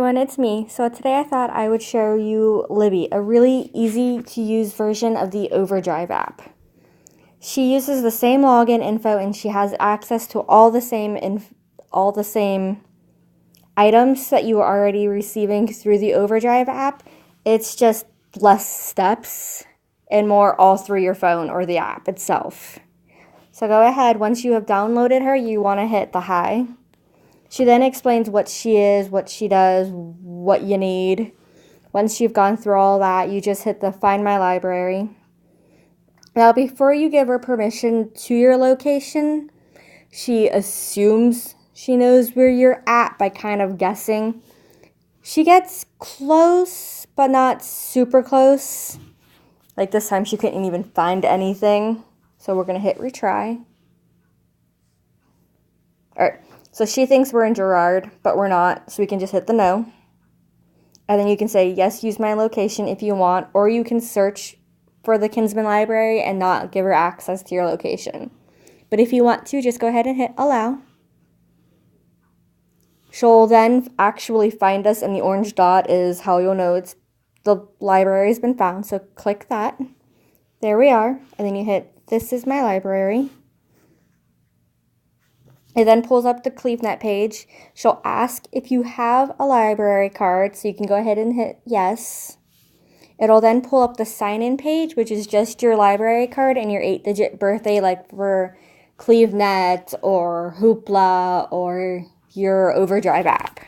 everyone, it's me. So today I thought I would show you Libby, a really easy to use version of the Overdrive app. She uses the same login info and she has access to all the same items that you are already receiving through the Overdrive app. It's just less steps and more all through your phone or the app itself. So go ahead, once you have downloaded her, you want to hit the hi. She then explains what she is, what she does, what you need. Once you've gone through all that, you just hit the Find My Library. Now, before you give her permission to your location, she assumes she knows where you're at by kind of guessing. She gets close, but not super close. Like this time, she couldn't even find anything. So we're going to hit retry. All right. So she thinks we're in Gerard, but we're not, so we can just hit the no. And then you can say, yes, use my location if you want, or you can search for the Kinsman Library and not give her access to your location. But if you want to, just go ahead and hit allow. She'll then actually find us, and the orange dot is how you'll know the library has been found, so click that. There we are, and then you hit, this is my library. It then pulls up the CleveNet page. She'll ask if you have a library card, so you can go ahead and hit yes. It'll then pull up the sign-in page, which is just your library card and your 8-digit birthday, like for CleveNet or Hoopla or your Overdrive app.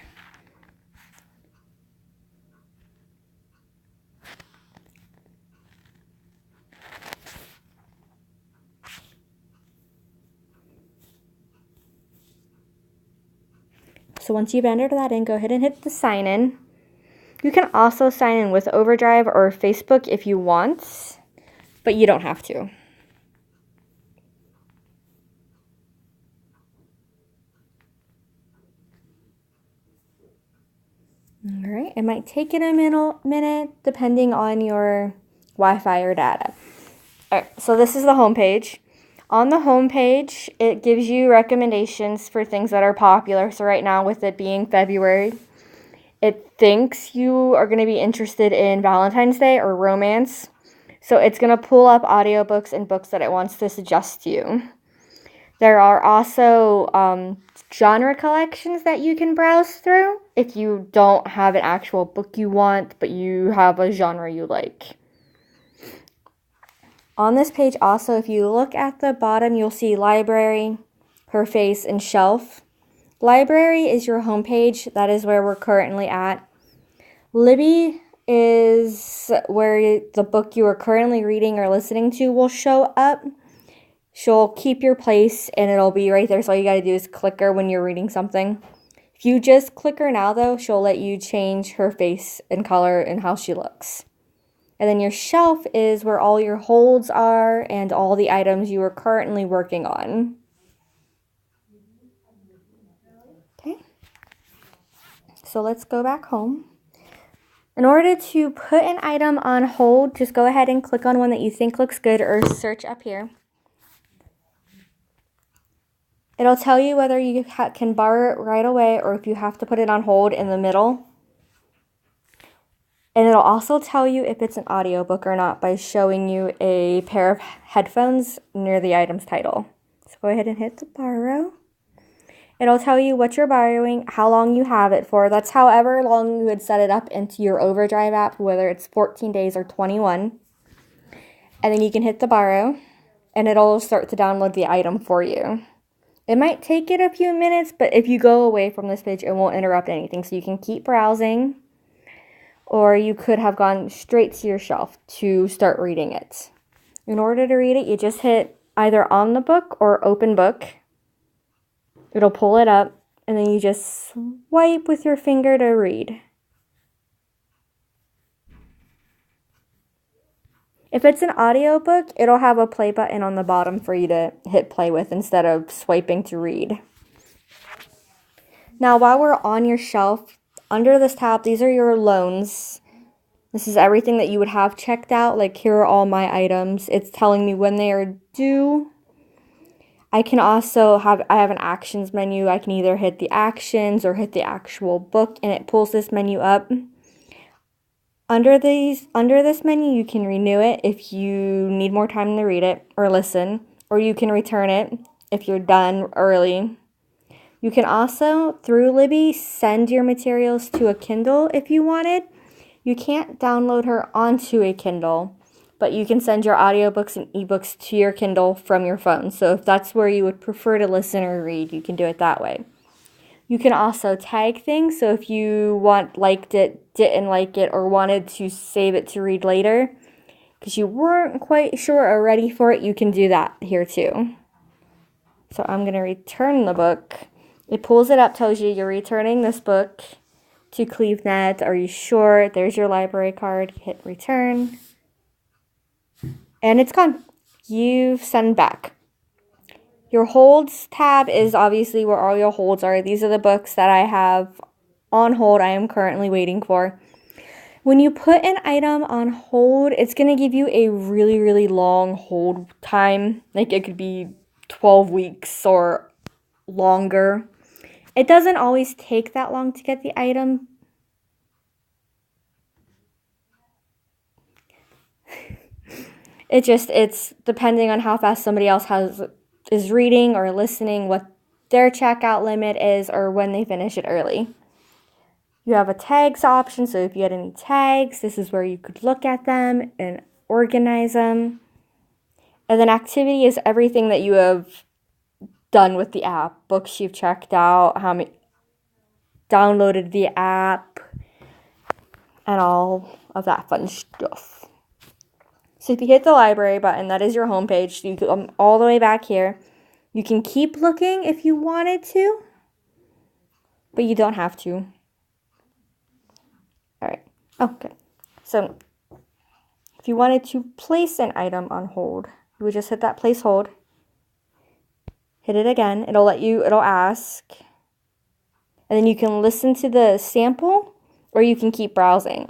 So once you've entered that in, go ahead and hit the sign in. You can also sign in with Overdrive or Facebook if you want, but you don't have to. All right, it might take it a minute depending on your Wi-Fi or data. All right, so this is the home page. On the home page, it gives you recommendations for things that are popular. So right now, with it being February, it thinks you are going to be interested in Valentine's Day or romance. So it's going to pull up audiobooks and books that it wants to suggest to you. There are also genre collections that you can browse through if you don't have an actual book you want, but you have a genre you like. On this page also, if you look at the bottom, you'll see library, her face, and shelf. Library is your home page. That is where we're currently at. Libby is where the book you are currently reading or listening to will show up. She'll keep your place and it'll be right there. So all you got to do is click her when you're reading something. If you just click her now, though, she'll let you change her face and color and how she looks. And then your shelf is where all your holds are and all the items you are currently working on. Okay. So let's go back home. In order to put an item on hold, just go ahead and click on one that you think looks good or search up here. It'll tell you whether you can borrow it right away or if you have to put it on hold in the middle. And it'll also tell you if it's an audiobook or not by showing you a pair of headphones near the item's title. So go ahead and hit the borrow. It'll tell you what you're borrowing, how long you have it for. That's however long you would set it up into your Overdrive app, whether it's 14 days or 21. And then you can hit the borrow, and it'll start to download the item for you. It might take it a few minutes, but if you go away from this page, it won't interrupt anything. So you can keep browsing, or you could have gone straight to your shelf to start reading it. In order to read it, you just hit either on the book or open book. It'll pull it up, and then you just swipe with your finger to read. If it's an audiobook, it'll have a play button on the bottom for you to hit play with instead of swiping to read. Now, while we're on your shelf, under this tab, these are your loans. This is everything that you would have checked out. Like, here are all my items. It's telling me when they are due. I have an actions menu. I can either hit the actions or hit the actual book, and it pulls this menu up. Under this menu, you can renew it if you need more time to read it or listen, or you can return it if you're done early. You can also, through Libby, send your materials to a Kindle if you wanted. You can't download her onto a Kindle, but you can send your audiobooks and ebooks to your Kindle from your phone. So if that's where you would prefer to listen or read, you can do it that way. You can also tag things. So if you liked it, didn't like it, or wanted to save it to read later, because you weren't quite sure or ready for it, you can do that here too. So I'm going to return the book. It pulls it up, tells you you're returning this book to CleveNet. Are you sure? There's your library card. Hit return. And it's gone. You've sent back. Your holds tab is obviously where all your holds are. These are the books that I have on hold I am currently waiting for. When you put an item on hold, it's going to give you a really, really long hold time. Like it could be 12 weeks or longer. It doesn't always take that long to get the item. It's depending on how fast somebody else is reading or listening, what their checkout limit is, or when they finish it early. You have a tags option, so if you had any tags, this is where you could look at them and organize them. And then activity is everything that you have done with the app. Books you've checked out, how many downloaded the app, and all of that fun stuff. So if you hit the library button, that is your homepage. You come all the way back here. You can keep looking if you wanted to, but you don't have to. All right. Okay. So if you wanted to place an item on hold, you would just hit that place hold. Hit it again. It'll ask. And then you can listen to the sample, or you can keep browsing.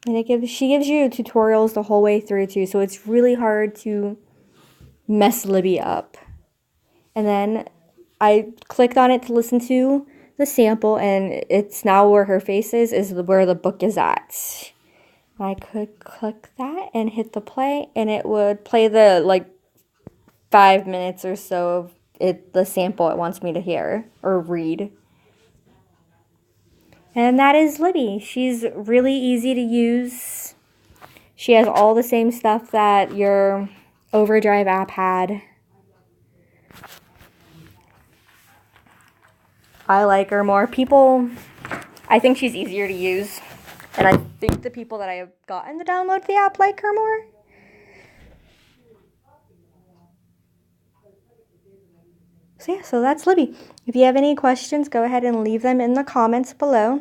And she gives you tutorials the whole way through too, so it's really hard to mess Libby up. And then I clicked on it to listen to the sample, and it's now where her face is where the book is at. I could click that and hit the play, and it would play the 5 minutes or so of the sample it wants me to hear or read. And that is Libby. She's really easy to use. She has all the same stuff that your Overdrive app had. I like her more. I think she's easier to use. And I think the people that I have gotten to download the app like her more. So that's Libby. If you have any questions, go ahead and leave them in the comments below.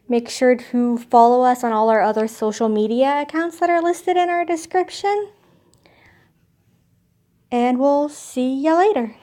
Make sure to follow us on all our other social media accounts that are listed in our description. And we'll see you later.